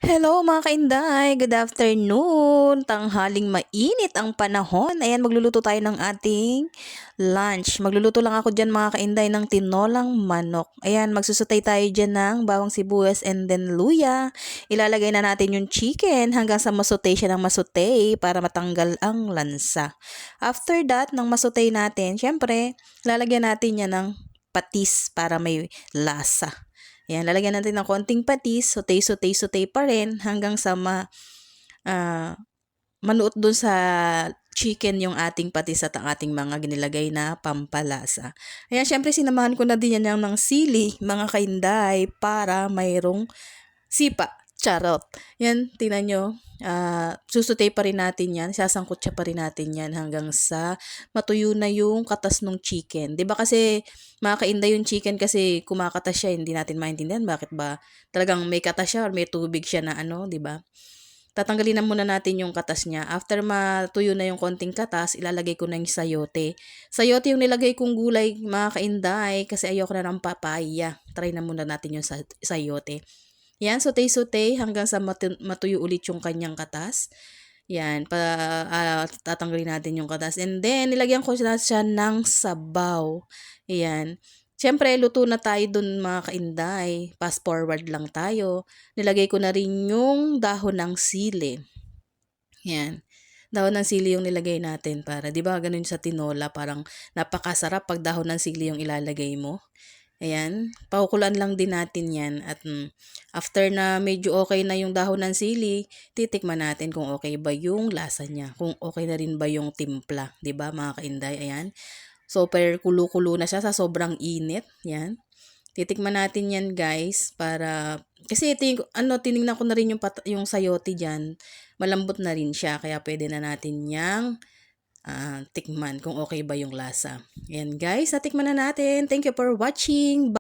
Hello mga kainday, good afternoon. Tanghaling mainit ang panahon. Ayan, magluluto tayo ng ating lunch. Magluluto lang ako dyan mga kainday ng tinolang manok. Ayan, magsusutay tayo dyan ng bawang sibuyas and then luya. Ilalagay na natin yung chicken hanggang sa masutay siya ng masutay para matanggal ang lansa. After that, nang masutay natin, syempre, lalagyan natin yan ng patis para may lasa. Yan, lalagyan natin ng konting patis, sauté pa rin hanggang sa ah, manuot dun sa chicken yung ating patis at ang ating mga ginilagay na pampalasa. Ayan, syempre sinamahan ko na din yan ng sili, mga kainday, para mayroong sipa. Charot. Yan, tingnan nyo. Susutay pa rin natin yan. Sasangkot siya pa rin natin yan hanggang sa matuyo na yung katas ng chicken. 'Di ba kasi makakainda yung chicken kasi kumakatas siya. Hindi natin maintindihan bakit ba talagang may katas siya or may tubig siya na ano, 'di ba? Tatanggalin na muna natin yung katas niya. After matuyo na yung konting katas, ilalagay ko na yung sayote. Sayote yung nilagay kong gulay, mga kainday, kasi ayoko na ng papaya. Try na muna natin yung sayote. Yan, sauté hanggang sa matuyo ulit yung kanyang katas. Yan, tatanggalin natin yung katas. And then, nilagyan ko siya ng sabaw. Yan. Siyempre, luto na tayo dun mga kainday. Fast forward lang tayo. Nilagay ko na rin yung dahon ng sili. Yan. Dahon ng sili yung nilagay natin para, di ba, ganun sa tinola, parang napakasarap pag dahon ng sili yung ilalagay mo. Ayan, pakukulaan lang din natin yan at after na medyo okay na yung dahon ng sili, titikman natin kung okay ba yung lasa niya, kung okay na rin ba yung timpla, 'di ba mga kainday? Ayan. Super kulo-kulo na siya sa sobrang init, yan. Titikman natin yan guys para kasi tiningnan ko na rin yung sayote diyan. Malambot na rin siya kaya pwede na natin yang tikman kung okay ba yung lasa. Ayan guys, natikman na natin. Thank you for watching.